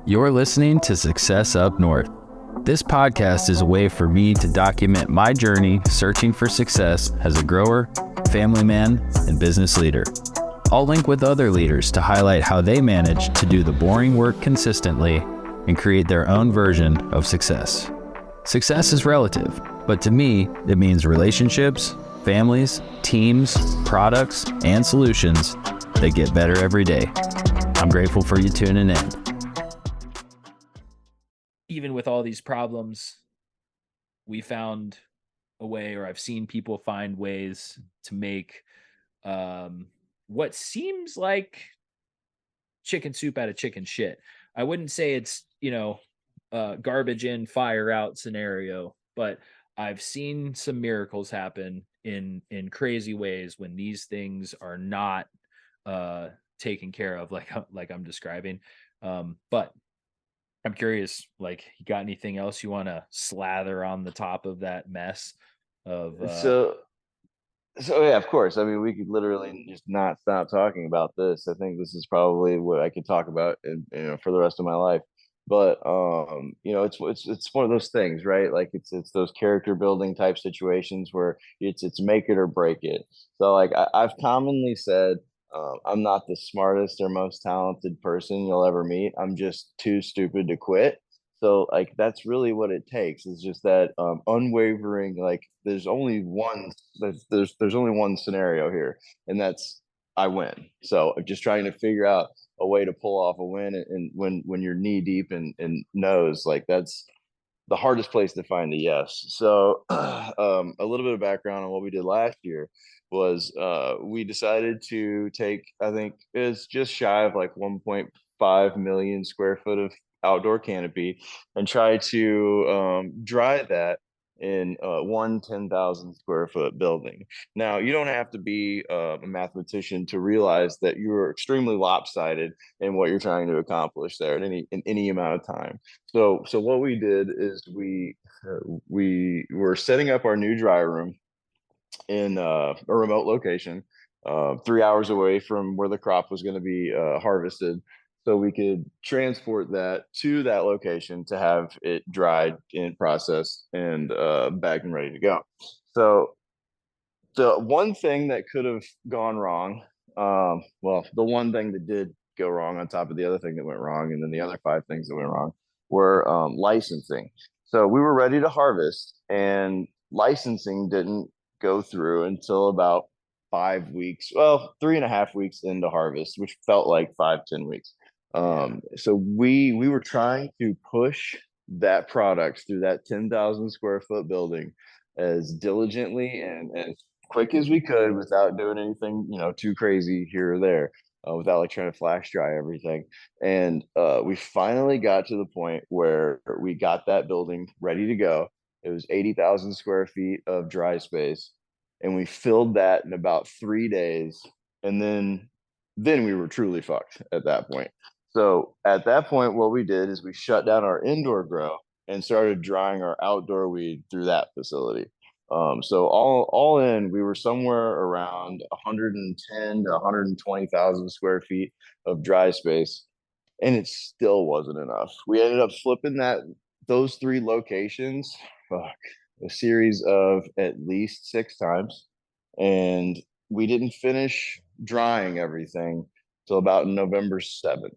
You're listening to Success Up North. This podcast is a way for me to document my journey searching for success as a grower, family man, and business leader. I'll link with other leaders to highlight how they manage to do the boring work consistently and create their own version of success. Success is relative, but to me, it means relationships, families, teams, products, and solutions that get better every day. I'm grateful for you tuning in. Even with all these problems, we found a way, or I've seen people find ways to make what seems like chicken soup out of chicken shit. I wouldn't say it's, garbage in, fire out scenario, but I've seen some miracles happen in crazy ways when these things are not taken care of, like I'm describing. But I'm curious, like, you got anything else you want to slather on the top of that mess of So, so yeah, of course. I mean, we could literally just not stop talking about this. I think this is probably what I could talk about, for the rest of my life. But it's one of those things, right? Like it's those character building type situations where it's make it or break it. So like I've commonly said, I'm not the smartest or most talented person you'll ever meet. I'm just too stupid to quit. So like that's really what it takes. Is just that unwavering. Like there's only one scenario here, and that's I win. So I'm just trying to figure out a way to pull off a win, and when you're knee deep in no's, like that's the hardest place to find a yes. So a little bit of background on what we did last year was we decided to take, I think it's just shy of like 1.5 million square foot of outdoor canopy and try to dry that in one 10,000 square foot building. Now, you don't have to be a mathematician to realize that you're extremely lopsided in what you're trying to accomplish there in any amount of time. So what we did is we were setting up our new dry room in a remote location, 3 hours away from where the crop was going to be harvested. So we could transport that to that location to have it dried and processed and bagged and ready to go. So the one thing that could have gone wrong, the one thing that did go wrong on top of the other thing that went wrong, and then the other five things that went wrong were licensing. So we were ready to harvest, and licensing didn't go through until about 5 weeks, 3.5 weeks into harvest, which felt like 5-10 weeks. So we were trying to push that product through that 10,000 square foot building as diligently and as quick as we could without doing anything, too crazy here or there, without like trying to flash dry everything. And we finally got to the point where we got that building ready to go. It was 80,000 square feet of dry space, and we filled that in about 3 days. And then we were truly fucked at that point. So at that point, what we did is we shut down our indoor grow and started drying our outdoor weed through that facility. So all in, we were somewhere around 110 to 120,000 square feet of dry space, and it still wasn't enough. We ended up flipping those three locations, a series of at least 6 times, and we didn't finish drying everything till about November 7th.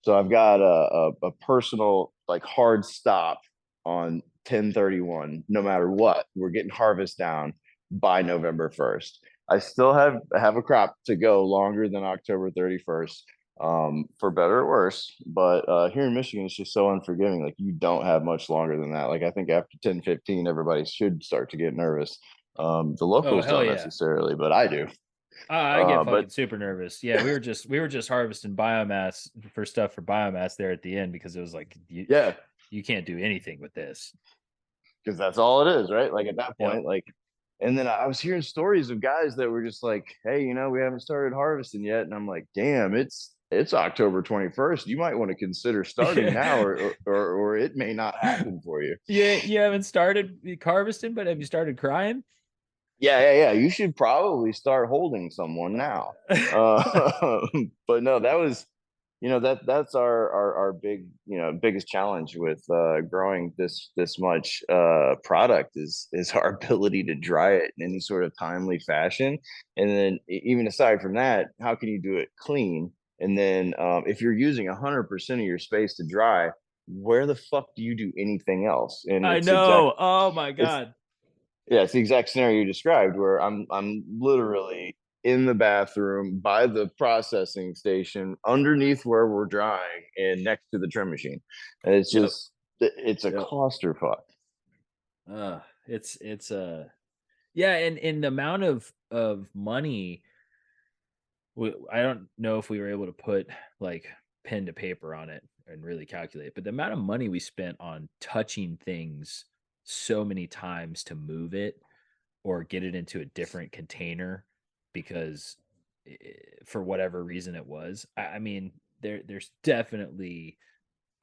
So I've got a personal like hard stop on 10/31. No matter what, we're getting harvest down by November 1st. I still have a crop to go longer than October 31st, for better or worse. But here in Michigan, it's just so unforgiving. Like you don't have much longer than that. Like I think after 10/15, everybody should start to get nervous. The oh locals hell don't yeah. necessarily, but I do. I get But fucking super nervous. Yeah, we were just harvesting biomass for stuff for biomass there at the end because it was like yeah, you can't do anything with this. because that's all it is, right? Like at that Yep. point, like, and then I was hearing stories of guys that were just like, "Hey, we haven't started harvesting yet," and I'm like, "Damn, it's October 21st. You might want to consider starting now, or it may not happen for you." Yeah, you haven't started harvesting, but have you started crying? Yeah. You should probably start holding someone now. But no, that was that's our big, biggest challenge with growing this much product is our ability to dry it in any sort of timely fashion. And then even aside from that, how can you do it clean? And then if you're using 100% of your space to dry, where the fuck do you do anything else? And I it's exact know. Oh my it's God. yeah, it's the exact scenario you described, where I'm literally in the bathroom by the processing station underneath where we're drying and next to the trim machine. And Yep. it's a Yep. clusterfuck. It's yeah, and the amount of money, I don't know if we were able to put like pen to paper on it and really calculate, but the amount of money we spent on touching things so many times to move it or get it into a different container because for whatever reason it was. I mean, there's definitely,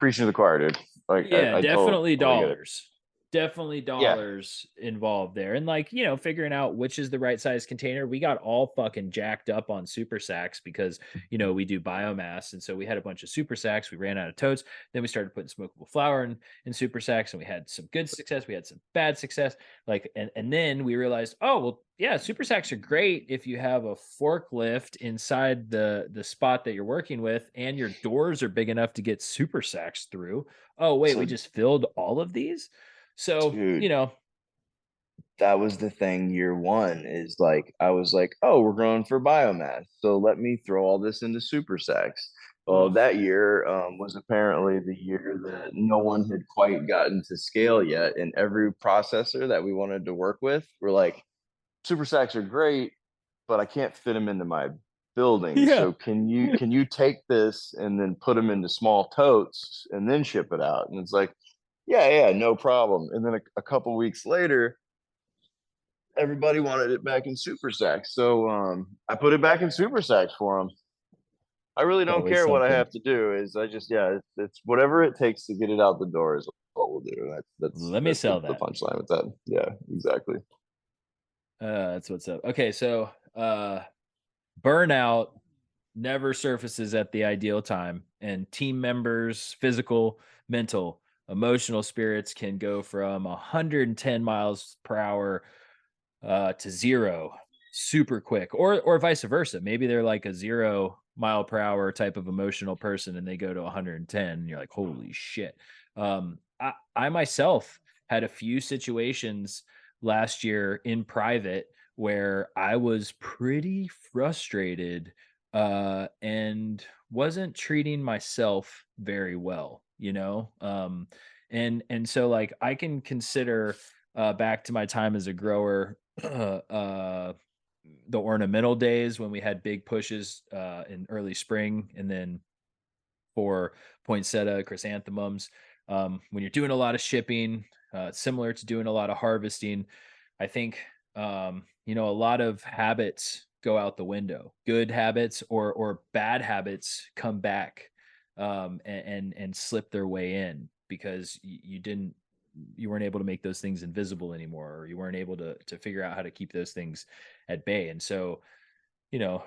Preaching to the choir, dude. Like yeah, I definitely totally get it. dollars. Definitely Yeah. dollars involved there. And like, figuring out which is the right size container. We got all fucking jacked up on super sacks because, we do biomass. And so we had a bunch of super sacks. We ran out of totes. Then we started putting smokable flour in super sacks and we had some good success. We had some bad success. Like, and then we realized, oh, well, yeah, super sacks are great if you have a forklift inside the spot that you're working with and your doors are big enough to get super sacks through. Oh, wait, we So, just filled all of these? So, dude, that was the thing year one, is like I was like, oh, we're growing for biomass, so let me throw all this into super sacks. Well, ugh, that year was apparently the year that no one had quite gotten to scale yet, and every processor that we wanted to work with were like, super sacks are great, but I can't fit them into my building. yeah. So can you take this and then put them into small totes and then ship it out? And it's like, yeah, no problem. And then a couple weeks later, everybody wanted it back in super sacks. So I put it back in super sacks for them. I really don't Always care what I something. have to do. Is I just it's whatever it takes to get it out the door is what we'll do. Let me That's sell the that. punchline with that. Yeah, exactly. That's what's up. Okay, so burnout never surfaces at the ideal time, and team members, physical, mental, emotional spirits can go from 110 miles per hour to zero super quick, or vice versa. Maybe they're like a 0 mile per hour type of emotional person and they go to 110 and you're like, holy shit. I myself had a few situations last year in private where I was pretty frustrated and wasn't treating myself very well, and so like I can consider back to my time as a grower, the ornamental days when we had big pushes in early spring, and then for poinsettia, chrysanthemums. When you're doing a lot of shipping, similar to doing a lot of harvesting, I think a lot of habits go out the window. Good habits or bad habits come back and slip their way in because you weren't able to make those things invisible anymore, or you weren't able to figure out how to keep those things at bay. And so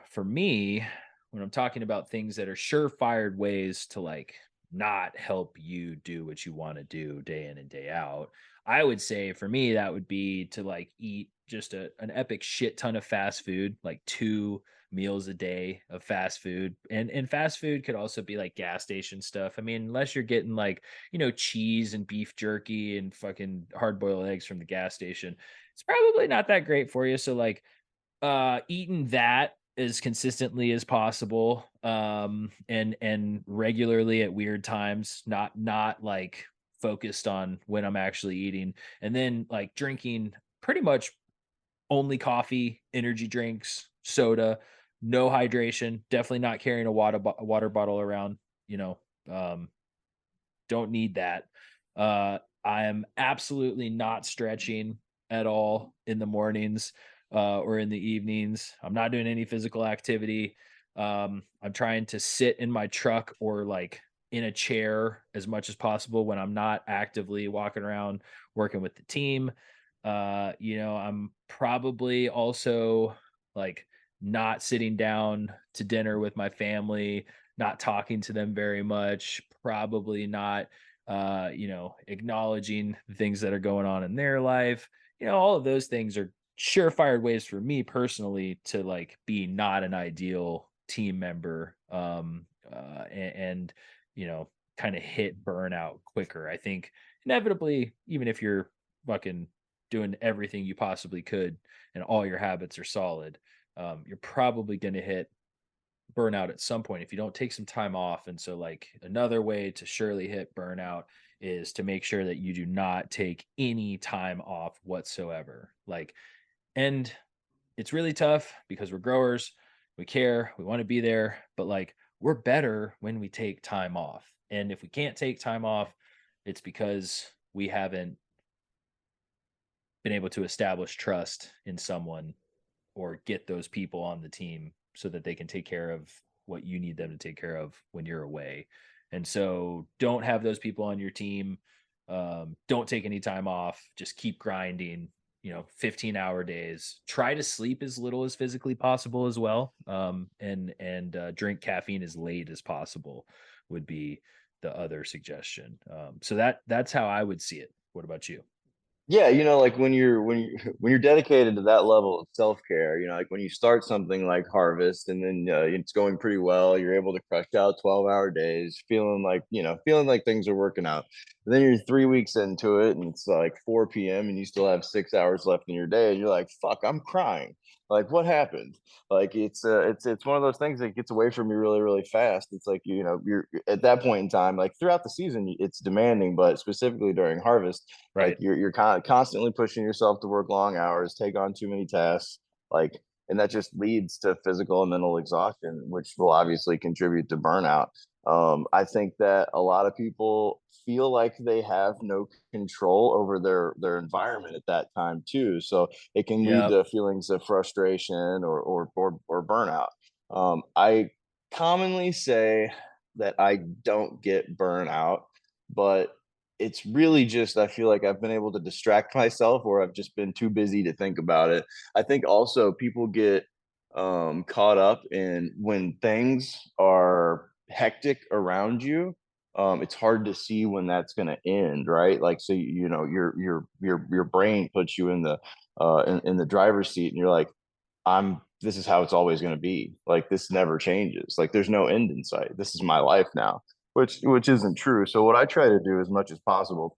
for me, when I'm talking about things that are surefire ways to like not help you do what you want to do day in and day out, I would say for me, that would be to like eat just an epic shit ton of fast food, like 2 meals a day of fast food. And fast food could also be like gas station stuff. I mean, unless you're getting like, cheese and beef jerky and fucking hard boiled eggs from the gas station, it's probably not that great for you. So like eating that as consistently as possible, and regularly at weird times, not like focused on when I'm actually eating, and then like drinking pretty much only coffee, energy drinks, soda, no hydration, definitely not carrying a water bottle around, you know um don't need that. I am absolutely not stretching at all in the mornings or in the evenings. I'm not doing any physical activity. I'm trying to sit in my truck or like in a chair as much as possible when I'm not actively walking around working with the team. I'm probably also like not sitting down to dinner with my family not talking to them very much, probably not, acknowledging the things that are going on in their life. All of those things are surefire ways for me personally to like be not an ideal team member, and kind of hit burnout quicker. I think inevitably, even if you're fucking doing everything you possibly could and all your habits are solid, you're probably going to hit burnout at some point if you don't take some time off. And so, like, another way to surely hit burnout is to make sure that you do not take any time off whatsoever. Like, and it's really tough because we're growers, we care, we want to be there, but like, we're better when we take time off. And if we can't take time off, it's because we haven't been able to establish trust in someone or get those people on the team so that they can take care of what you need them to take care of when you're away. And so don't have those people on your team. Don't take any time off. Just keep grinding, 15-hour days. Try to sleep as little as physically possible as well. And drink caffeine as late as possible would be the other suggestion. So that's how I would see it. What about you? Yeah, like when you're dedicated to that level of self-care, like when you start something like harvest and then it's going pretty well, you're able to crush out 12-hour days, feeling like things are working out. And then you're 3 weeks into it and it's like 4 p.m. and you still have 6 hours left in your day and you're like, fuck, I'm crying. Like, what happened? Like, it's one of those things that gets away from you really, really fast. It's like, you're at that point in time, like throughout the season, it's demanding, but specifically during harvest, like Right. you're kind of constantly pushing yourself to work long hours, take on too many tasks, like, and that just leads to physical and mental exhaustion, which will obviously contribute to burnout. I think that a lot of people feel like they have no control over their environment at that time too, so it can lead Yep. to feelings of frustration or burnout. I commonly say that I don't get burnout, but it's really just I feel like I've been able to distract myself or I've just been too busy to think about it. I think also people get caught up in when things are hectic around you. It's hard to see when that's going to end, right? Like, so your brain puts you in the in the driver's seat, and you're like, this is how it's always going to be. Like, this never changes. Like, there's no end in sight. This is my life now, which isn't true. So what I try to do as much as possible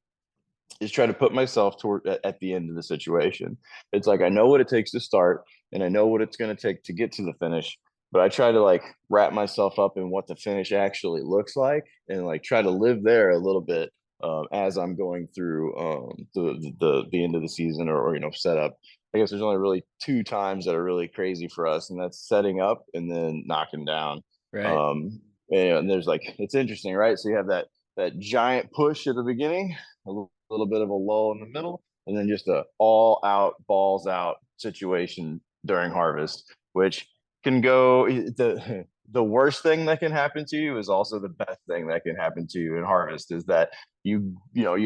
is try to put myself toward at the end of the situation. It's like I know what it takes to start and I know what it's going to take to get to the finish, but I try to like wrap myself up in what the finish actually looks like and like try to live there a little bit as I'm going through the end of the season or set up. I guess there's only really two times that are really crazy for us, and that's setting up and then knocking down. Right. Um, and there's like it's interesting, right? So you have that giant push at the beginning, a little bit of a lull in the middle, and then just a all out, balls out situation during harvest, which can go the worst thing that can happen to you is also the best thing that can happen to you in harvest is that you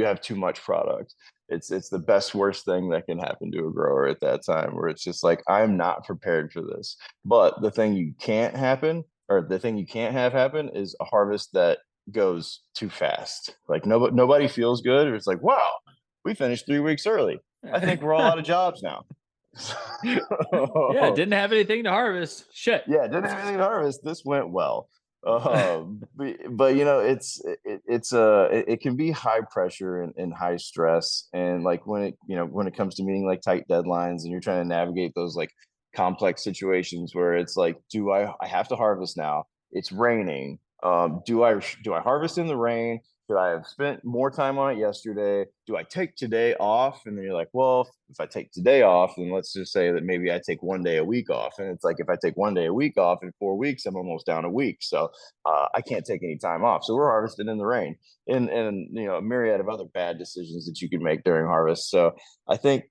have too much product. It's the best worst thing that can happen to a grower at that time where it's just like I'm not prepared for this. But the thing you can't have happen is a harvest that goes too fast. Like nobody feels good. Or it's like, wow, we finished 3 weeks early. I think we're all out of jobs now. Yeah, didn't have anything to harvest. Shit. Yeah, didn't have anything to harvest. This went well. But it can be high pressure and high stress, and like when it comes to meeting like tight deadlines, and you're trying to navigate those like complex situations where it's like, I have to harvest now? It's raining. Do I harvest in the rain? Should I have spent more time on it yesterday? Do I take today off? And then you're like, well, if I take today off, then let's just say that maybe I take one day a week off. And it's like, if I take one day a week off in 4 weeks, I'm almost down a week. So I can't take any time off. So we're harvesting in the rain and a myriad of other bad decisions that you can make during harvest. So I think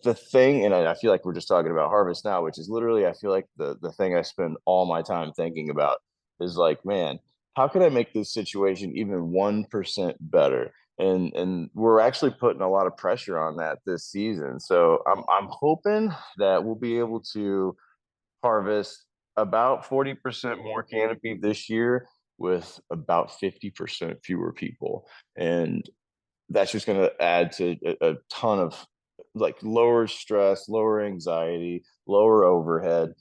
the thing, and I feel like we're just talking about harvest now, which is literally, I feel like the thing I spend all my time thinking about is like, man, how can I make this situation even 1% better? And we're actually putting a lot of pressure on that this season. So I'm hoping that we'll be able to harvest about 40% more canopy this year with about 50% fewer people. And that's just going to add to a ton of like lower stress, lower anxiety, lower overhead,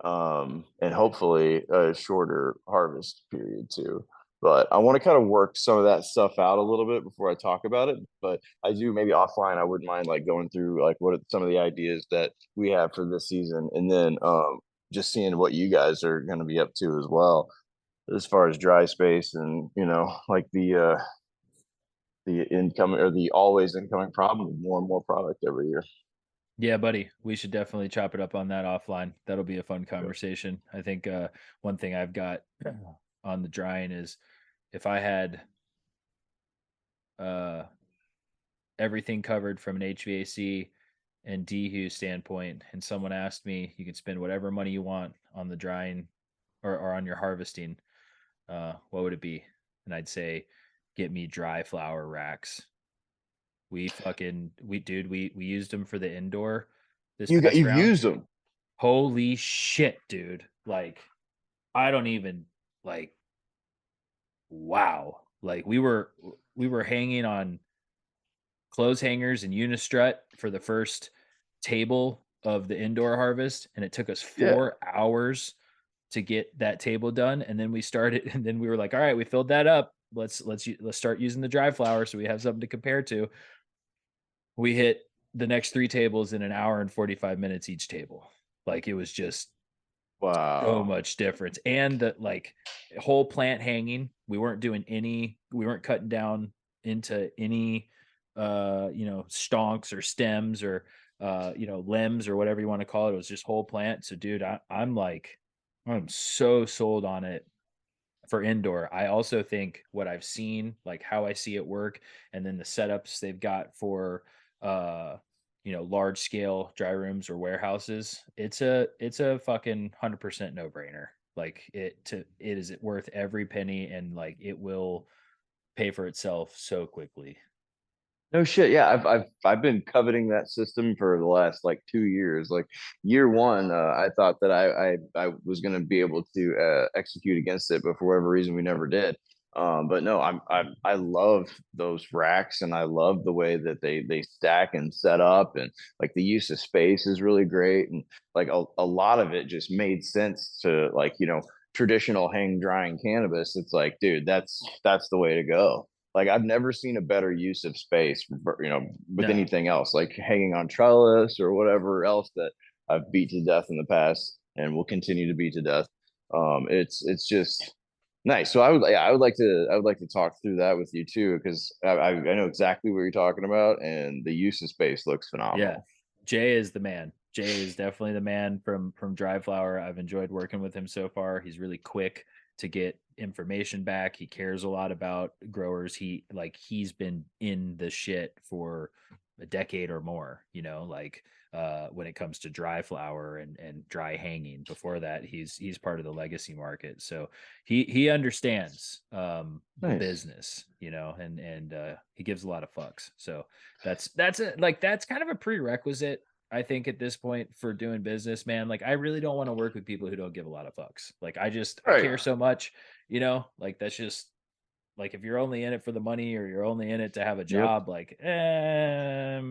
and hopefully a shorter harvest period too. But I want to kind of work some of that stuff out a little bit before I talk about it. But I do, maybe offline, I wouldn't mind like going through like what are some of the ideas that we have for this season, and then just seeing what you guys are going to be up to as well, as far as dry space and like the incoming or the always incoming problem with more and more product every year. Yeah, buddy, we should definitely chop it up on that offline. That'll be a fun conversation. I think one thing I've got on the drying is if I had uh, everything covered from an HVAC and DHU standpoint, and someone asked me, you can spend whatever money you want on the drying or on your harvesting, what would it be? And I'd say, get me dry flower racks. We used them for the indoor this past You've round. used them. Holy shit, dude. Like, I don't even like, wow. Like we were hanging on clothes hangers and unistrut for the first table of the indoor harvest, and it took us Yeah. 4 hours to get that table done. And then we started, and then we were like, all right, we filled that up. Let's start using the dry flower so we have something to compare to. We hit the next 3 tables in an hour and 45 minutes each table. Like, it was just so Wow. much difference. And the like whole plant hanging, we weren't cutting down into any stonks or stems or limbs or whatever you want to call it. It was just whole plant. So dude, I'm so sold on it for indoor. I also think what I've seen, like how I see it work, and then the setups they've got for large scale dry rooms or warehouses, it's a fucking 100% no brainer. Like it is worth every penny, and like it will pay for itself so quickly. No shit. Yeah, I've been coveting that system for the last like 2 years. Like year one, I thought that I was gonna be able to execute against it, but for whatever reason, we never did. But no, I love those racks, and I love the way that they stack and set up, and like the use of space is really great, and like a lot of it just made sense to like traditional hang drying cannabis. It's like, dude, that's the way to go. Like I've never seen a better use of space, with No. anything else, like hanging on trellis or whatever else that I've beat to death in the past and will continue to beat to death. It's just nice. So I would like to talk through that with you too, because I know exactly what you're talking about, and the use of space looks Yeah. phenomenal. Jay is the man. Jay is definitely the man from Dry Flower. I've enjoyed working with him so far. He's really quick to get information back. He cares a lot about growers. He's been in the shit for a decade or more, like when it comes to dry flower and dry hanging. Before that, he's part of the legacy market. So he understands the Nice. business, and he gives a lot of fucks. So that's kind of a prerequisite, I think, at this point for doing business, man. Like, I really don't want to work with people who don't give a lot of fucks. Like, I Right. care so much, like that's just like, if you're only in it for the money or you're only in it to have a Yep. job, like, yeah,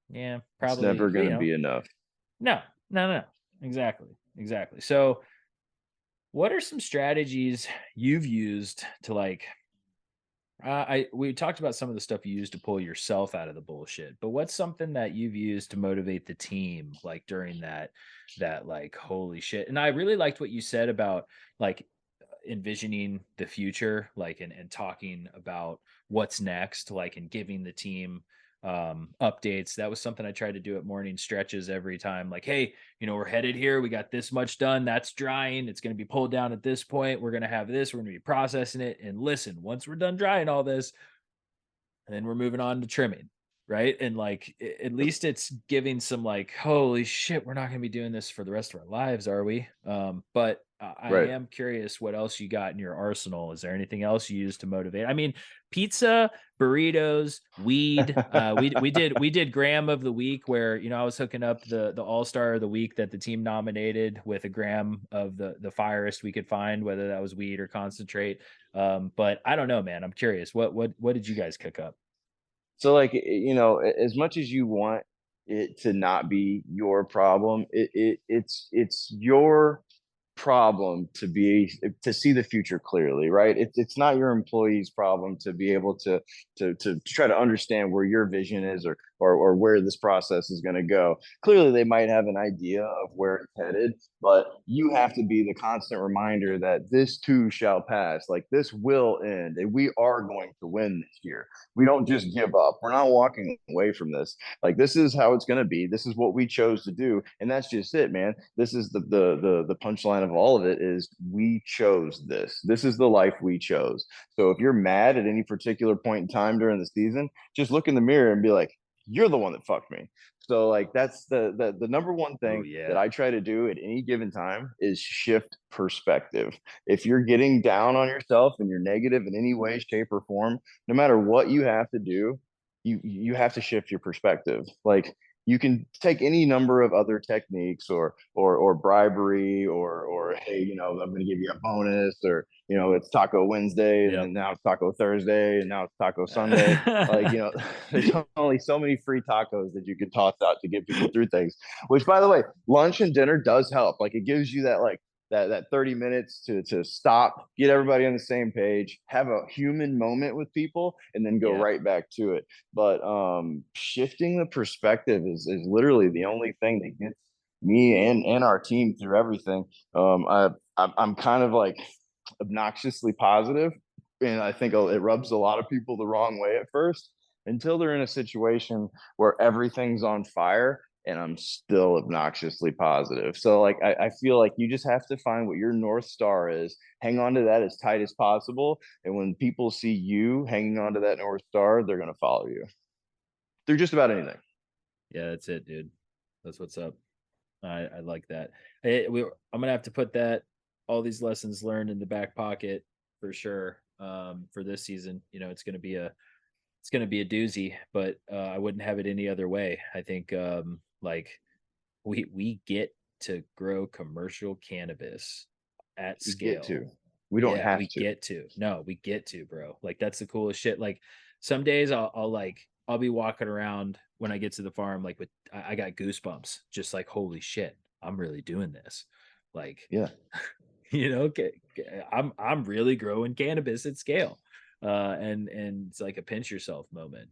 It's probably, never gonna be enough. no, no, no, exactly, exactly. So, what are some strategies you've used to like we talked about some of the stuff you use to pull yourself out of the bullshit, but what's something that you've used to motivate the team, like during that like holy shit? And I really liked what you said about like envisioning the future, like and talking about what's next, like and giving the team updates. That was something I tried to do at morning stretches every time. Like, hey, we're headed here. We got this much done. That's drying. It's going to be pulled down at this point. We're going to have this. We're going to be processing it. And listen, once we're done drying all this, and then we're moving on to trimming. right? And like at least it's giving some like, holy shit, we're not going to be doing this for the rest of our lives, are we? But I Right. am curious what else you got in your arsenal. Is there anything else you use to motivate? I mean, pizza, burritos, weed. We did gram of the week where, I was hooking up the all-star of the week that the team nominated with a gram of the firest we could find, whether that was weed or concentrate. But I don't know, man. I'm curious. What did you guys cook up? So like, as much as you want it to not be your problem, it's your problem to see the future clearly, right? It's not your employee's problem to be able to try to understand where your vision is, or where this process is going to go. Clearly they might have an idea of where it's headed, but you have to be the constant reminder that this too shall pass. Like, this will end, and we are going to win this year. We don't just give up. We're not walking away from this. Like, this is how it's going to be. This is what we chose to do, and that's just it, man. This is the punchline of all of it: is we chose this. This is the life we chose. So if you're mad at any particular point in time during the season, just look in the mirror and be like, you're the one that fucked me. So like, that's the number one Oh thing yeah. that I try to do at any given time is shift perspective. If you're getting down on yourself and you're negative in any way, shape, or form, no matter what you have to do, you have to shift your perspective. Like, you can take any number of other techniques, or bribery, or hey, I'm going to give you a bonus, or it's Taco Wednesday, and Yep. then now it's Taco Thursday, and now it's Taco Sunday. Like, there's only so many free tacos that you can toss out to get people through things. Which, by the way, lunch and dinner does help. Like, it gives you that, like, that 30 minutes to stop, get everybody on the same page, have a human moment with people, and then go Yeah. right back to it. But shifting the perspective is literally the only thing that gets me and our team through everything. I'm kind of like obnoxiously positive, and I think it rubs a lot of people the wrong way at first, until they're in a situation where everything's on fire, and I'm still obnoxiously positive. So like, I feel like you just have to find what your North Star is, hang on to that as tight as possible, and when people see you hanging on to that North Star, they're going to follow you through just about anything. Yeah, that's it, dude. That's what's up. I like that. I'm gonna have to put all these lessons learned in the back pocket for sure. For this season, it's gonna be a doozy, but I wouldn't have it any other way. I think like we get to grow commercial cannabis at We get scale. to. We don't Yeah, have we to. get to. No, we get to, bro. Like, that's the coolest shit. Like, some days I'll be walking around when I get to the farm, like, I got goosebumps, just like, holy shit, I'm really doing this. Like, Yeah. I'm really growing cannabis at scale. And it's like a pinch yourself moment.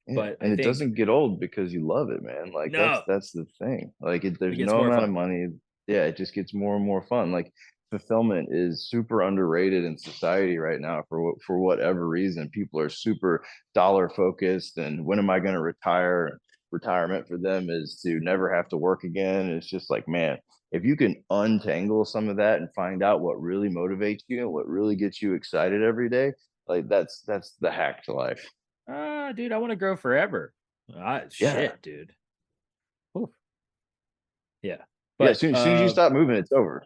Yeah, But I and it think doesn't get old because you love it, man. Like, no, that's the thing. Like, it there's gets no more amount of fun. money. Yeah, it just gets more and more fun. Like, fulfillment is super underrated in society right now, for whatever reason. People are super dollar focused, and when am I going to retire? Retirement for them is to never have to work again. And it's just like, man, if you can untangle some of that and find out what really motivates you and what really gets you excited every day, like, that's the hack to life. Dude, I want to grow forever. Yeah. Shit, dude. Oof. Yeah. Yeah, But as soon as you stop moving, it's over.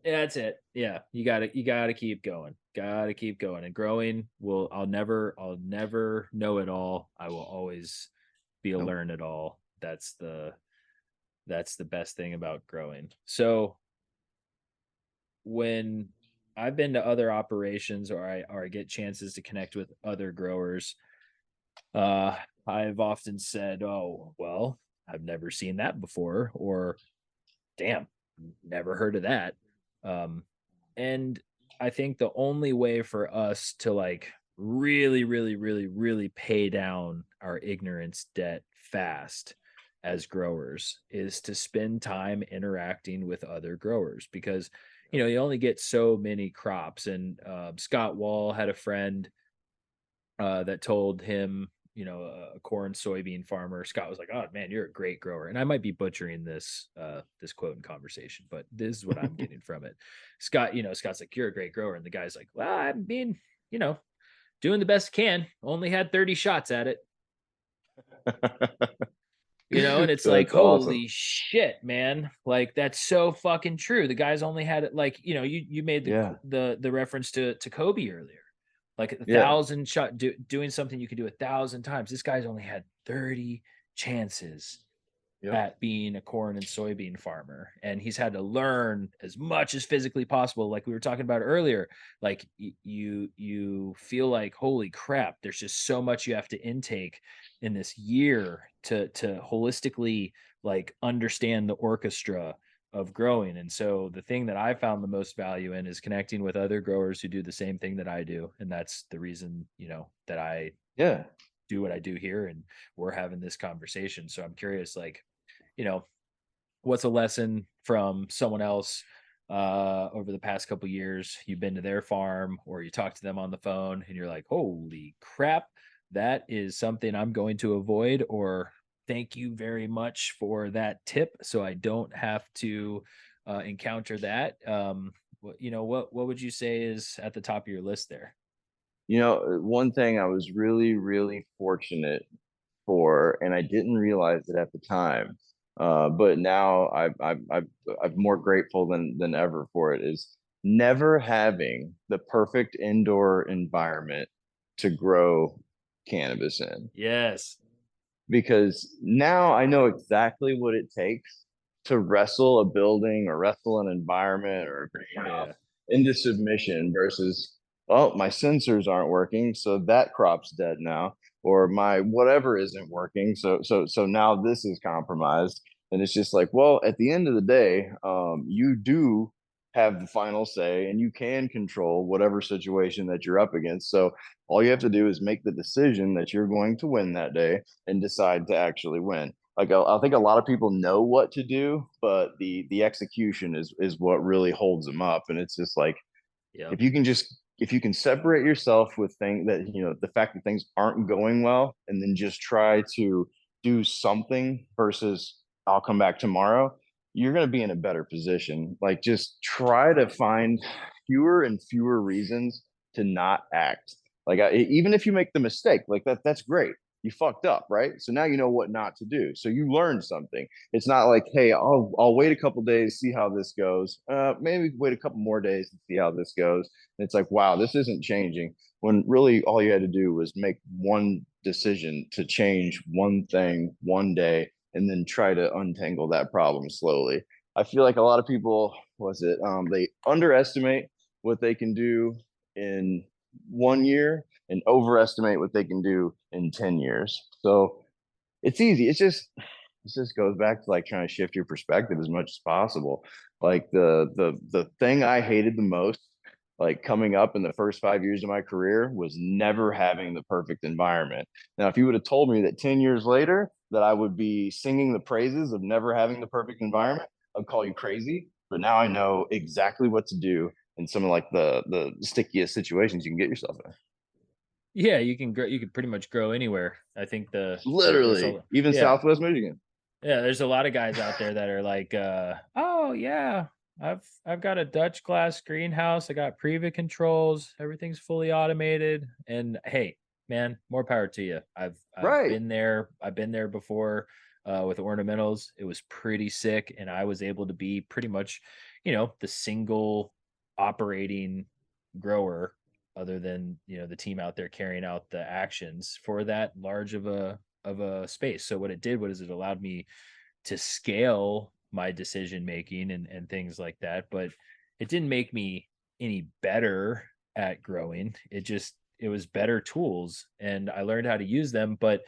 yeah, that's it. Yeah. You gotta keep going. Gotta keep going. And growing I'll never know it all. I will always be a Nope. learn it all. That's the best thing about growing. So when I've been to other operations, or I get chances to connect with other growers, uh I've often said, oh well, I've never seen that before, or damn, never heard of that. Um, and I think the only way for us to like really, really, really, really pay down our ignorance debt fast as growers is to spend time interacting with other growers, because you only get so many crops. And Scott Wall had a friend that told him, a corn soybean farmer. Scott was like, "Oh man, you're a great grower." And I might be butchering this quote in conversation, but this is what I'm getting from it. Scott's like, "You're a great grower," and the guy's like, "Well, you know, doing the best I can. Only had 30 shots at it." And it's like, That's awesome. holy shit, man. Like, that's so fucking true. The guy's only had it, like, you made Yeah. the reference to Kobe earlier. Like, a Yeah. 1,000 shot, doing something you could do 1,000 times. This guy's only had 30 chances Yep. at being a corn and soybean farmer, and he's had to learn as much as physically possible, like we were talking about earlier. Like, you feel like, holy crap, there's just so much you have to intake in this year to holistically, like, understand the orchestra of growing. And so the thing that I found the most value in is connecting with other growers who do the same thing that I do, and that's the reason, that I Yeah. do what I do here, and we're having this conversation. So I'm curious, like, you know, what's a lesson from someone else over the past couple years? You've been to their farm, or you talk to them on the phone, and you're like, "Holy crap, that is something I'm going to avoid," or "Thank you very much for that tip, so I don't have to encounter that." What would you say is at the top of your list there? One thing I was really, really fortunate for, and I didn't realize it at the time, but now I'm more grateful than ever for it, is never having the perfect indoor environment to grow cannabis in. Yes. Because now I know exactly what it takes to wrestle a building or wrestle an environment or a Yeah. greenhouse into submission versus, oh, my sensors aren't working, so that crop's dead now, or my whatever isn't working, so now this is compromised. And it's just like, well, at the end of the day, you do have the final say and you can control whatever situation that you're up against. So all you have to do is make the decision that you're going to win that day and decide to actually win. Like, I think a lot of people know what to do, but the execution is what really holds them up. And it's just like, Yep. if you can separate yourself with things that, the fact that things aren't going well, and then just try to do something versus I'll come back tomorrow, you're going to be in a better position. Like, just try to find fewer and fewer reasons to not act. Like, even if you make the mistake, like that's great. You fucked up, right? So now you know what not to do. So you learned something. It's not like, hey, I'll wait a couple days, see how this goes. Maybe wait a couple more days and see how this goes. And it's like, wow, this isn't changing. When really all you had to do was make one decision to change one thing one day, and then try to untangle that problem slowly. I feel like a lot of people, they underestimate what they can do in 1 year and overestimate what they can do in 10 years. So it's easy. It just goes back to like trying to shift your perspective as much as possible. Like, the thing I hated the most, like coming up in the first 5 years of my career, was never having the perfect environment. Now, if you would have told me that 10 years later that I would be singing the praises of never having the perfect environment, I'd call you crazy. But now I know exactly what to do in some of like the stickiest situations you can get yourself in. Yeah, you can grow. You can pretty much grow anywhere. I think there's Literally, a even yeah. Southwest Michigan. Yeah, there's a lot of guys out there that are like, "Oh yeah, I've got a Dutch glass greenhouse. I got Priva controls. Everything's fully automated." And hey, man, more power to you. I've Right. been there. I've been there before with ornamentals. It was pretty sick, and I was able to be pretty much, the single operating grower, other than the team out there carrying out the actions for that large of a space. So what it did was it allowed me to scale my decision making and things like that, but it didn't make me any better at growing. It was better tools, and I learned how to use them. But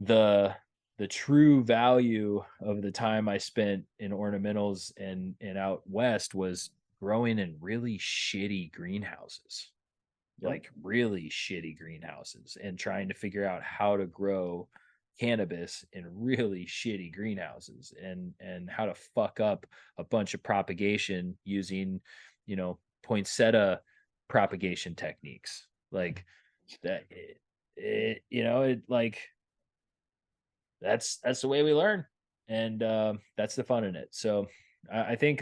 the the true value of the time I spent in ornamentals and out west was growing in really shitty greenhouses, Yep. like really shitty greenhouses, and trying to figure out how to grow cannabis in really shitty greenhouses, and how to fuck up a bunch of propagation using, poinsettia propagation techniques like that. Like, that's the way we learn, and that's the fun in it. So I think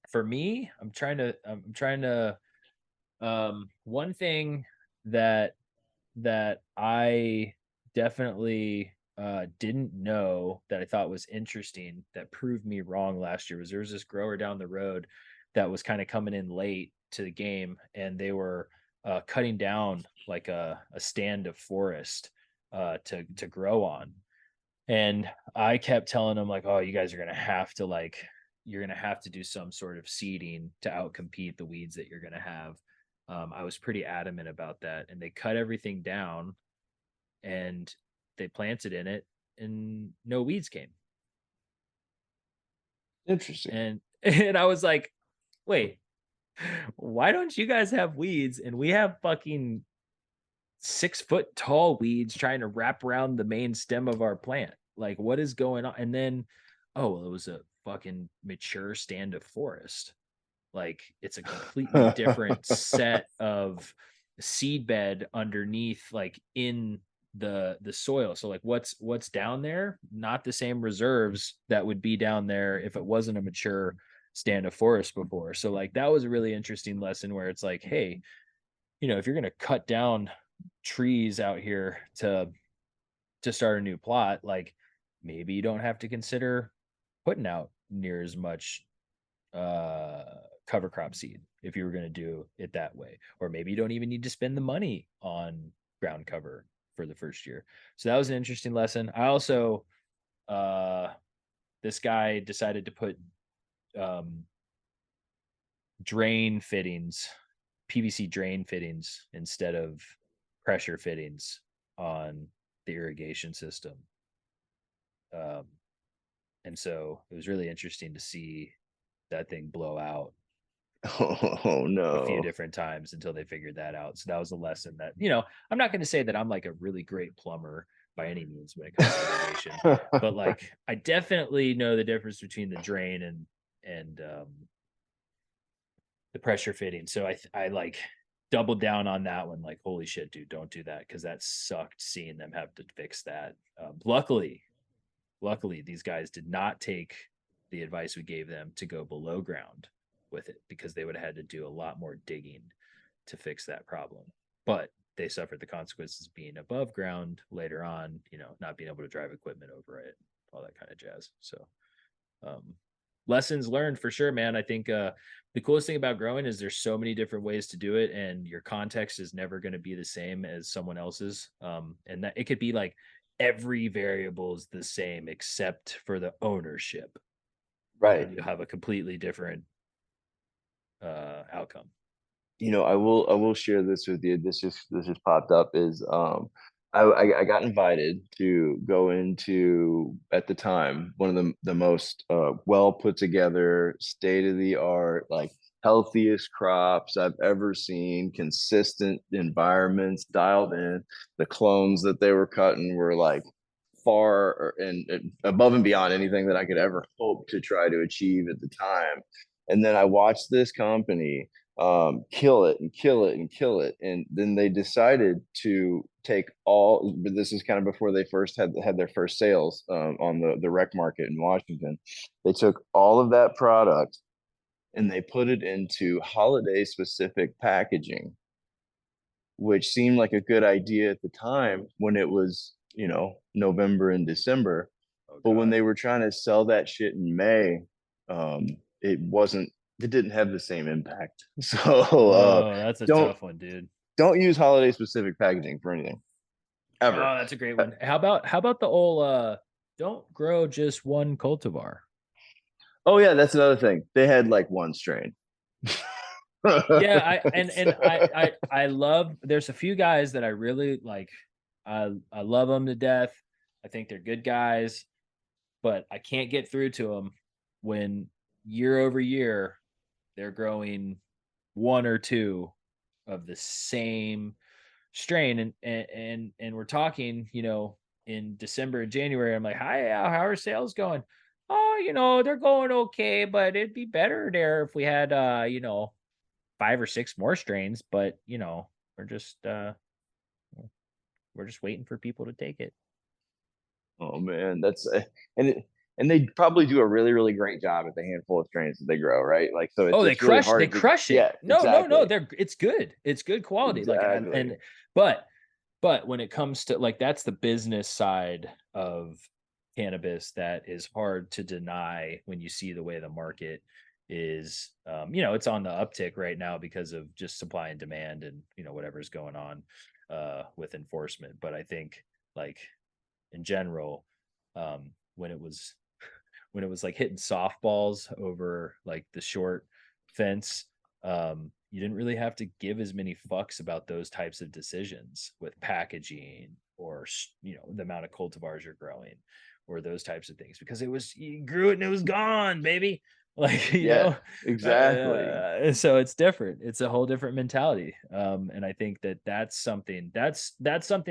for me, I'm trying to one thing that I definitely didn't know that I thought was interesting that proved me wrong last year was there was this grower down the road that was kind of coming in late to the game, and they were cutting down like a stand of forest to grow on. And I kept telling them like, oh, you guys are gonna have to you're gonna have to do some sort of seeding to outcompete the weeds that you're gonna have. I was pretty adamant about that, and they cut everything down and they planted in it, and no weeds came. Interesting. And I was like, wait, why don't you guys have weeds and we have fucking 6 foot tall weeds trying to wrap around the main stem of our plant? Like, what is going on? And then, oh, well, it was a fucking mature stand of forest. Like, it's a completely different set of seed bed underneath, like in the soil. So like what's down there, not the same reserves that would be down there if it wasn't a mature stand of forest before. So like that was a really interesting lesson where it's like, hey, if you're going to cut down trees out here to start a new plot, like maybe you don't have to consider putting out near as much cover crop seed if you were going to do it that way, or maybe you don't even need to spend the money on ground cover for the first year. So that was an interesting lesson. I also this guy decided to put drain fittings, PVC drain fittings instead of pressure fittings on the irrigation system. And so it was really interesting to see that thing blow out Oh no. a few different times until they figured that out. So that was a lesson that, I'm not going to say that I'm like a really great plumber by any means when it comes to irrigation, but like I definitely know the difference between the drain and the pressure fitting. So I like doubled down on that one. Like, holy shit, dude, don't do that, because that sucked seeing them have to fix that. Luckily, these guys did not take the advice we gave them to go below ground with it, because they would have had to do a lot more digging to fix that problem. But they suffered the consequences of being above ground later on, not being able to drive equipment over it, all that kind of jazz. So lessons learned for sure, man. I think the coolest thing about growing is there's so many different ways to do it, and your context is never going to be the same as someone else's. And that it could be like every variable is the same except for the ownership. Right. And you have a completely different outcome. I will share this with you. This just popped up. Is I got invited to go into, at the time, one of the most well put together, state of the art, like healthiest crops I've ever seen, consistent environments dialed in. The clones that they were cutting were like far and above and beyond anything that I could ever hope to try to achieve at the time. And then I watched this company kill it and kill it and kill it. And then they decided to take all, but this is kind of before they first had their first sales on the rec market in Washington. They took all of that product and they put it into holiday specific packaging, which seemed like a good idea at the time when it was, November and December. But when they were trying to sell that shit in May, it didn't have the same impact. So that's a don't tough one, dude. don't use holiday specific packaging for anything ever. Oh, that's a great one. How about the old don't grow just one cultivar? Oh yeah, that's another thing. They had like one strain. Yeah, I love, there's a few guys that I really like. I love them to death. I think they're good guys, but I can't get through to them when year over year they're growing one or two of the same strain, and we're talking, in December and January. I'm like, hi, how are sales going? Oh, they're going okay, but it'd be better there if we had 5 or 6 more strains, but we're just waiting for people to take it. Oh man, that's and they probably do a really really great job at the handful of strains that they grow, right? Like so, it's really hard. They crush it. Yeah, No, exactly. it's good. It's good quality. Exactly. But But when it comes to like, that's the business side of cannabis that is hard to deny when you see the way the market is. It's on the uptick right now because of just supply and demand and, whatever's going on with enforcement. But I think, like, in general, when it was like hitting softballs over like the short fence, you didn't really have to give as many fucks about those types of decisions with packaging or the amount of cultivars you're growing or those types of things, because you grew it and it was gone, baby. Like, Yeah, exactly. so it's different. It's a whole different mentality. And I think that's something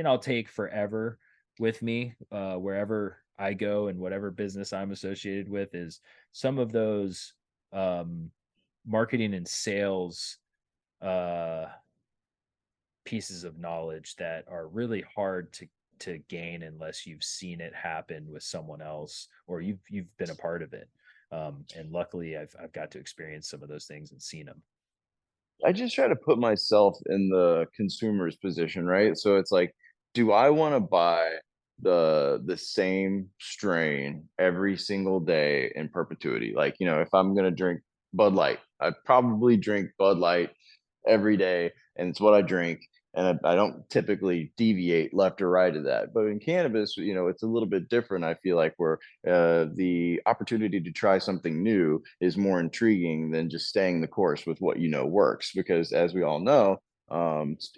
I'll take forever with me, wherever I go and whatever business I'm associated with, is some of those marketing and sales uh pieces of knowledge that are really hard to gain unless you've seen it happen with someone else or you've been a part of it. And luckily I've got to experience some of those things and seen them. I just try to put myself in the consumer's position, right? So it's like, do I want to buy the same strain every single day in perpetuity? Like, if I'm gonna drink Bud Light, I probably drink Bud Light every day, and it's what I drink. And I don't typically deviate left or right of that. But in cannabis, it's a little bit different. I feel like where the opportunity to try something new is more intriguing than just staying the course with what works. Because as we all know,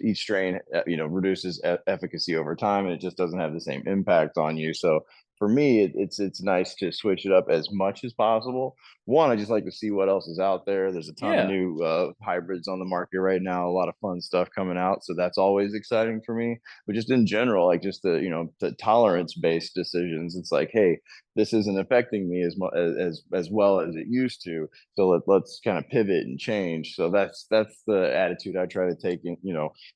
each strain reduces efficacy over time, and it just doesn't have the same impact on you. So for me, it's nice to switch it up as much as possible. One, I just like to see what else is out there. There's a ton of Yeah. new hybrids on the market right now, a lot of fun stuff coming out, so that's always exciting for me. But just in general, like just the tolerance based decisions, it's like, hey, this isn't affecting me as well as it used to, so let's kind of pivot and change. So that's the attitude I try to take in,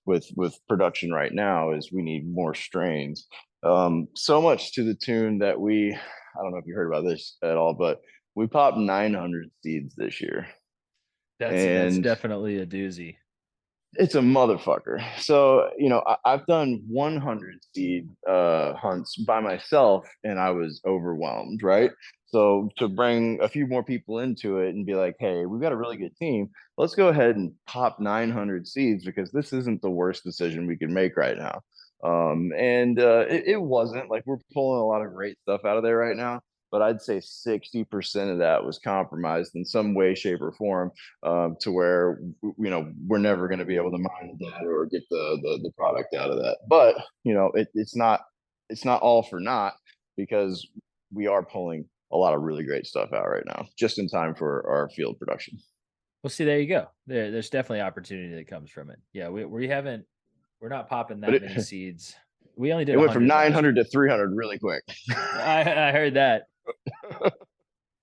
with production right now, is we need more strains. So much to the tune that I don't know if you heard about this at all, but we popped 900 seeds this year, That's and definitely a doozy. it's a motherfucker. So, I've done 100 seed hunts by myself, and I was overwhelmed, right? So to bring a few more people into it and be like, hey, we've got a really good team. Let's go ahead and pop 900 seeds, because this isn't the worst decision we can make right now. And it wasn't like we're pulling a lot of great stuff out of there right now, but I'd say 60% of that was compromised in some way, shape, or form, to where we're never going to be able to mine the data or get the product out of that. But it's not all for naught, because we are pulling a lot of really great stuff out right now, just in time for our field production. Well, see, there you go. There's definitely opportunity that comes from it. Yeah, we're not popping But that it many seeds. We only did it went from 100 last 900 year. to 300 really quick. I heard that.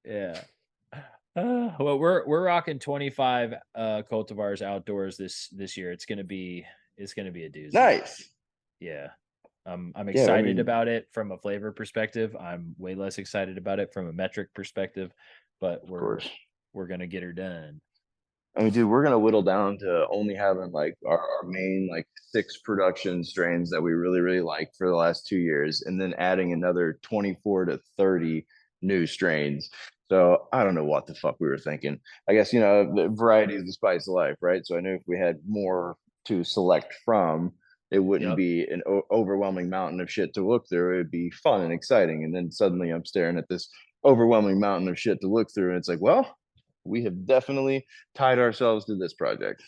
Yeah. Well, we're rocking 25 cultivars outdoors this year. It's gonna be a doozy. Nice. Yeah. I'm Yeah, I excited mean, about it from a flavor perspective. I'm way less excited about it from a metric perspective, but of course. we're gonna get her done. I mean, dude, we're gonna whittle down to only having like our main like 6 production strains that we really, really like for the last 2 years, and then adding another 24 to 30 new strains. So I don't know what the fuck we were thinking. I guess, the variety is the spice of life, right? So I knew if we had more to select from, it wouldn't Yep. be an overwhelming mountain of shit to look through. It would be fun and exciting. And then suddenly I'm staring at this overwhelming mountain of shit to look through, and it's like, well, we have definitely tied ourselves to this project.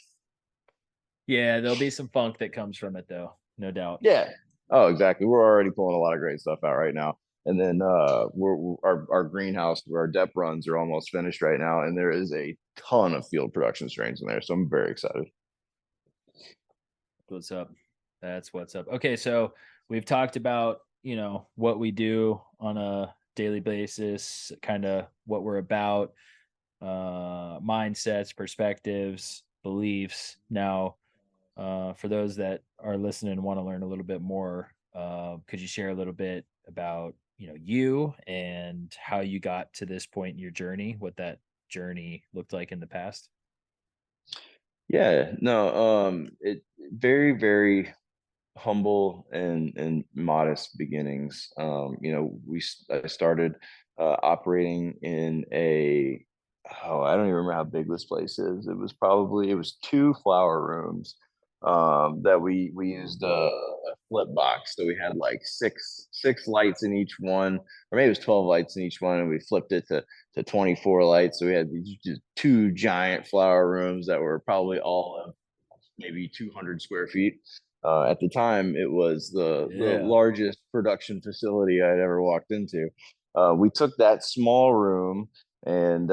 Yeah, there'll be some funk that comes from it though, no doubt. Yeah. Oh, exactly. We're already pulling a lot of great stuff out right now. And then our greenhouse where our depth runs are almost finished right now, and there is a ton of field production strains in there. So I'm very excited. What's up? That's what's up. Okay, so we've talked about, what we do on a daily basis, kind of what we're about, mindsets, perspectives, beliefs. Now, for those that are listening and want to learn a little bit more, could you share a little bit about, you and how you got to this point in your journey, what that journey looked like in the past? Yeah, no, it very, very humble and modest beginnings. You know, I started operating in I don't even remember how big this place is. It was two flower rooms that we used a flip box. So we had like six lights in each one, or maybe it was 12 lights in each one, and we flipped it to 24 lights. So we had these just two giant flower rooms that were probably all of maybe 200 square feet. At the time, it was the Yeah. largest production facility I'd ever walked into. We took that small room and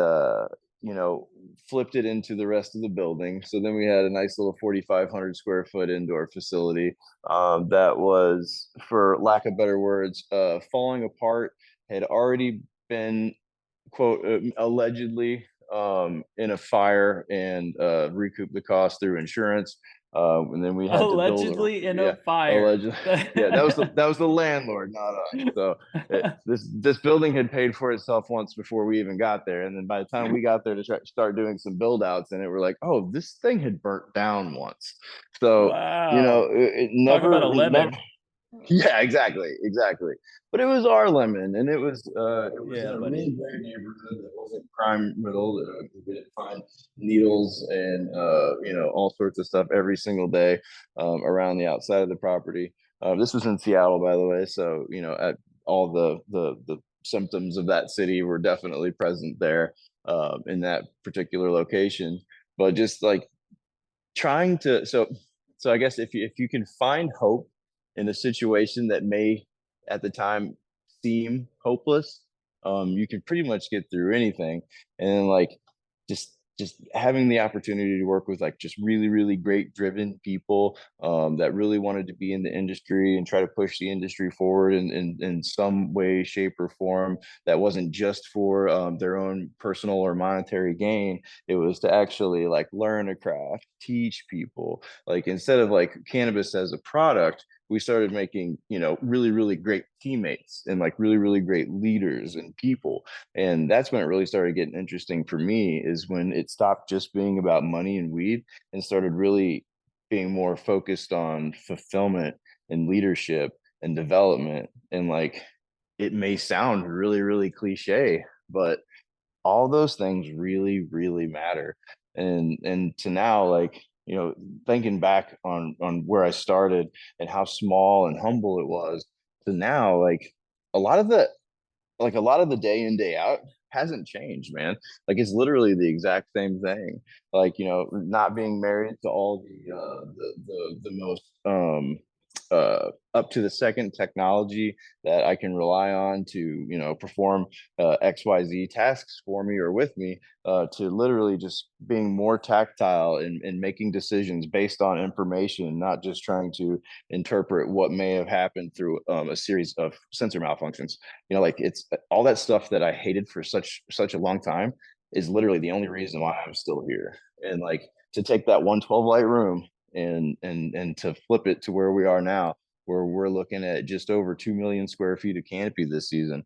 you know, flipped it into the rest of the building. So then we had a nice little 4,500 square foot indoor facility that was, for lack of better words, falling apart. Had already been, quote, allegedly in a fire, and recoup the cost through insurance. And then we had to build Allegedly in a yeah, fire. allegedly. Yeah, that was the landlord, not us. So this building had paid for itself once before we even got there, and then by the time we got there to start doing some build outs, and it were like, oh, this thing had burnt down once. So you know, Wow. Talk about a it never lemon. yeah, exactly. But it was our lemon, and it was in Yeah, a buddy. really great neighborhood that wasn't crime riddled. We didn't find needles and you know, all sorts of stuff every single day around the outside of the property. This was in Seattle, by the way, so you know, at all the symptoms of that city were definitely present there in that particular location. But just like trying to so I guess if you can find hope in a situation that may at the time seem hopeless, you can pretty much get through anything. And then like just having the opportunity to work with like just really great driven people that really wanted to be in the industry and try to push the industry forward in some way, shape, or form, that wasn't just for their own personal or monetary gain. It was to actually like learn a craft, teach people. Like instead of like cannabis as a product, we started making, you know, really great teammates and like really great leaders and people. And that's when it really started getting interesting for me, is when it stopped just being about money and weed and started really being more focused on fulfillment and leadership and development. And like, it may sound really cliche, but all those things really matter. And to now, like, you know, thinking back on where I started and how small and humble it was, to now, like, a lot of the a lot of the day in day out hasn't changed, man. Like it's literally the exact same thing. Like, you know, not being married to all the most up to the second technology that I can rely on to, you know, perform XYZ tasks for me or with me, to literally just being more tactile and making decisions based on information, not just trying to interpret what may have happened through a series of sensor malfunctions. You know, like it's all that stuff that I hated for such a long time is literally the only reason why I'm still here. And like, to take that 112 light room and to flip it to where we are now, where we're looking at just over 2 million square feet of canopy this season.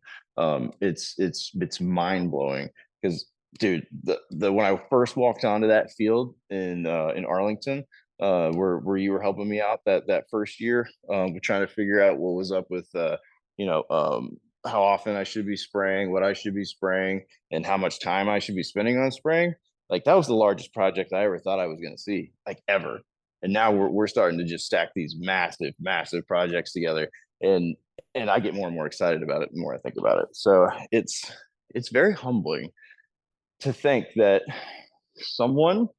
It's mind blowing, because dude, the when I first walked onto that field in Arlington, where you were helping me out that first year, we're trying to figure out what was up with you know, how often I should be spraying, what I should be spraying, and how much time I should be spending on spraying. Like that was the largest project I ever thought I was going to see, like ever. And now we're starting to just stack these massive projects together, and I get more and more excited about it the more I think about it. So it's very humbling to think that someone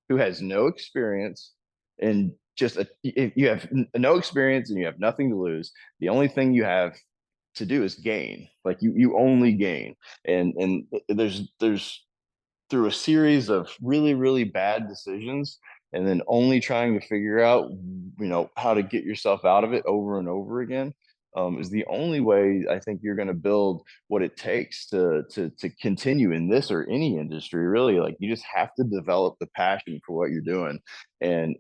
who has no experience and just if you have no experience and you have nothing to lose, the only thing you have to do is gain. Like you only gain. And there's through a series of really bad decisions, and then only trying to figure out, you know, how to get yourself out of it over and over again, is the only way I think you're going to build what it takes to continue in this or any industry, really. Like you just have to develop the passion for what you're doing. And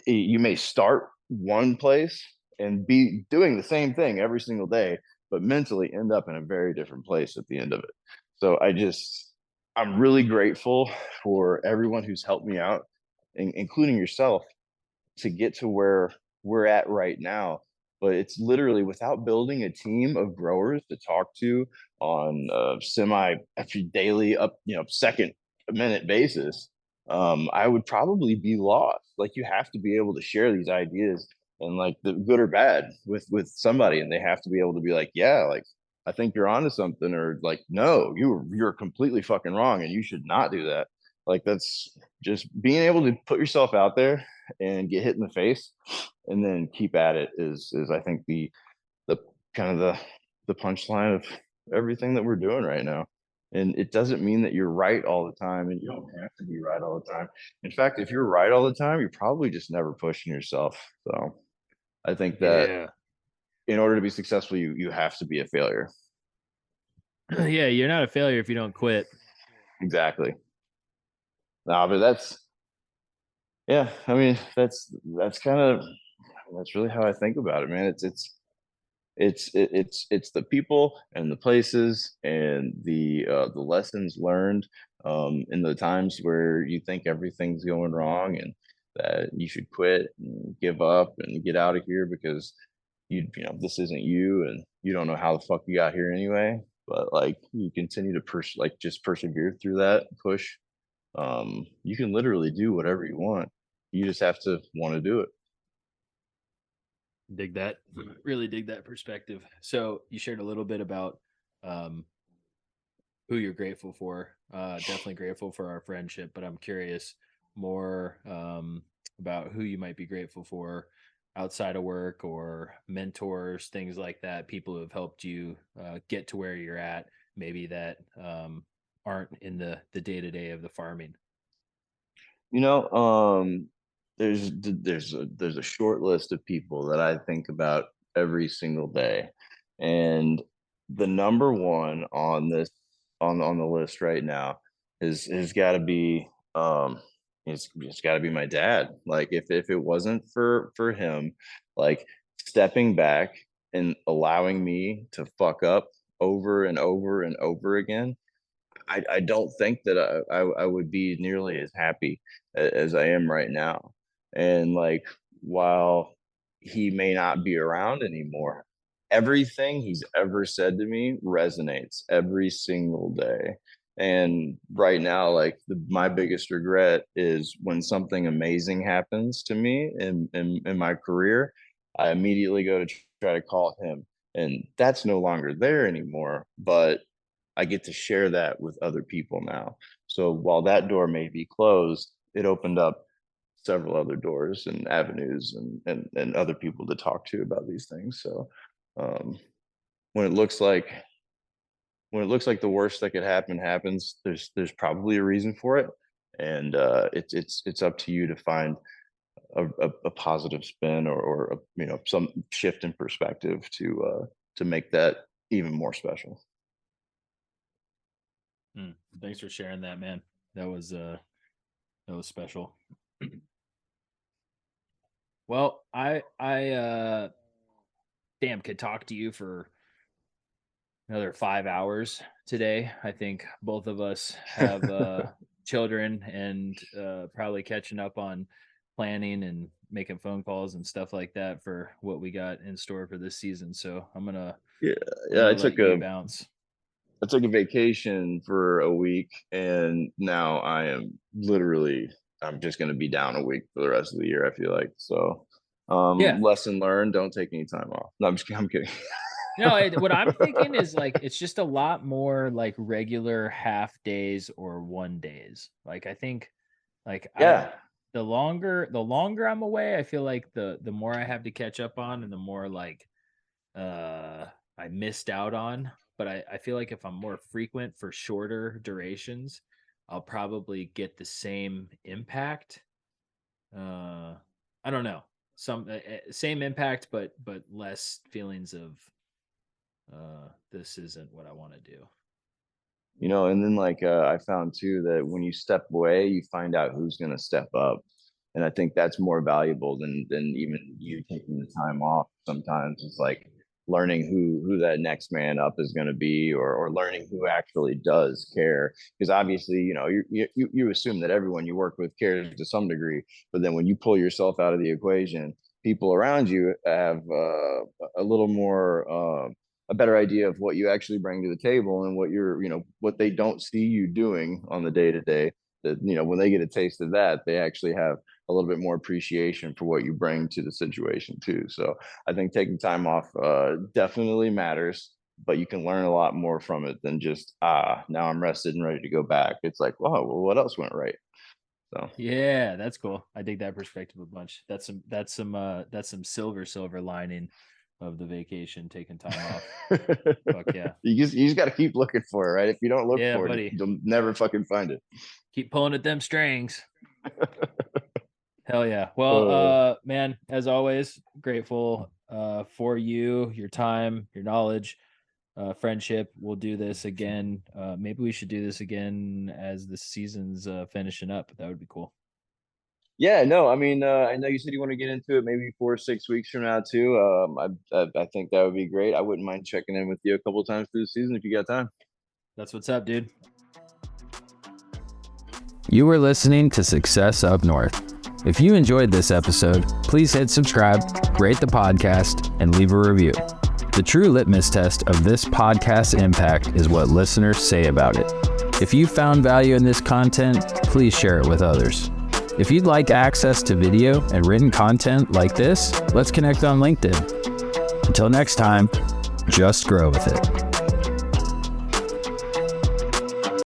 you may start one place and be doing the same thing every single day, but mentally end up in a very different place at the end of it. So I'm really grateful for everyone who's helped me out, including yourself, to get to where we're at right now. But it's literally without building a team of growers to talk to on a semi every daily up, second minute basis, I would probably be lost. Like, you have to be able to share these ideas, and like the good or bad, with somebody, and they have to be able to be like, yeah, like, I think you're onto something, or like, no, you're completely fucking wrong and you should not do that. Like, that's just being able to put yourself out there and get hit in the face and then keep at it is I think the kind of the punchline of everything that we're doing right now. And it doesn't mean that you're right all the time, and you don't have to be right all the time. In fact, if you're right all the time, you're probably just never pushing yourself. So I think that Yeah. in order to be successful, you have to be a failure. Yeah, you're not a failure if you don't quit. Exactly. No, but yeah, I mean, that's kind of that's really how I think about it, man. It's the people and the places and the lessons learned in the times where you think everything's going wrong and that you should quit and give up and get out of here because this isn't you, and you don't know how the fuck you got here anyway. But like, you continue to just persevere through that push. You can literally do whatever you want. You just have to want to do it. Dig that. Really dig that perspective. So you shared a little bit about um, who you're grateful for. Definitely grateful for our friendship, but I'm curious more about who you might be grateful for outside of work or mentors, things like that, people who have helped you get to where you're at, maybe that aren't in the day to day of the farming. You know, there's a short list of people that I think about every single day, and the number one on this on the list right now has got to be it's got to be my dad. Like, if it wasn't for him, like, stepping back and allowing me to fuck up over and over and over again, I don't think that I would be nearly as happy as I am right now. And like, while he may not be around anymore, everything he's ever said to me resonates every single day. And right now, like, my biggest regret is when something amazing happens to me in my career, I immediately go to try to call him. And that's no longer there anymore. But I get to share that with other people now. So while that door may be closed, it opened up several other doors and avenues and other people to talk to about these things. So um, when it looks like the worst that could happen happens, there's probably a reason for it, and it's up to you to find a positive spin, or some shift in perspective to make that even more special. Thanks for sharing that, man. That was special. Well, I damn could talk to you for another 5 hours today. I think both of us have children and probably catching up on planning and making phone calls and stuff like that for what we got in store for this season. So Yeah, I'm yeah. gonna let you bounce. I took a vacation for a week, and now I'm just going to be down a week for the rest of the year, I feel like. So, Yeah. lesson learned, don't take any time off. No, I'm kidding. No, what I'm thinking is like it's just a lot more like regular half days or 1 days. Like I think like I Yeah. the longer I'm away, I feel like the more I have to catch up on and the more like I missed out on. But I feel like if I'm more frequent for shorter durations, I'll probably get the same impact. Uh I don't know. Same impact but less feelings of this isn't what I want to do. And then, like, I found too that when you step away, you find out who's going to step up. And I think that's more valuable than even you taking the time off. Sometimes it's like learning who that next man up is going to be, or learning who actually does care. Because obviously, you assume that everyone you work with cares to some degree, but then when you pull yourself out of the equation people around you have a little more a better idea of what you actually bring to the table and what you're, what they don't see you doing on the day to day. That, when they get a taste of that, they actually have a little bit more appreciation for what you bring to the situation too. So I think taking time off definitely matters, but you can learn a lot more from it than just now I'm rested and ready to go back. It's like, wow, well, what else went right? So Yeah, that's cool. I dig that perspective a bunch. That's some silver lining of the vacation, taking time off. Fuck yeah. You just got to keep looking for it, right? If you don't look for buddy. it, you'll never fucking find it. Keep pulling at them strings. Hell yeah. Well, man, as always, grateful for you, your time, your knowledge, friendship. We'll do this again. Maybe we should do this again as the season's finishing up. That would be cool. Yeah, no, I mean, I know you said you want to get into it maybe 4 or 6 weeks from now too. I think that would be great. I wouldn't mind checking in with you a couple of times through the season if you got time. That's what's up, dude. You were listening to Success Up North. If you enjoyed this episode, please hit subscribe, rate the podcast, and leave a review. The true litmus test of this podcast's impact is what listeners say about it. If you found value in this content, please share it with others. If you'd like access to video and written content like this, let's connect on LinkedIn. Until next time, just grow with it.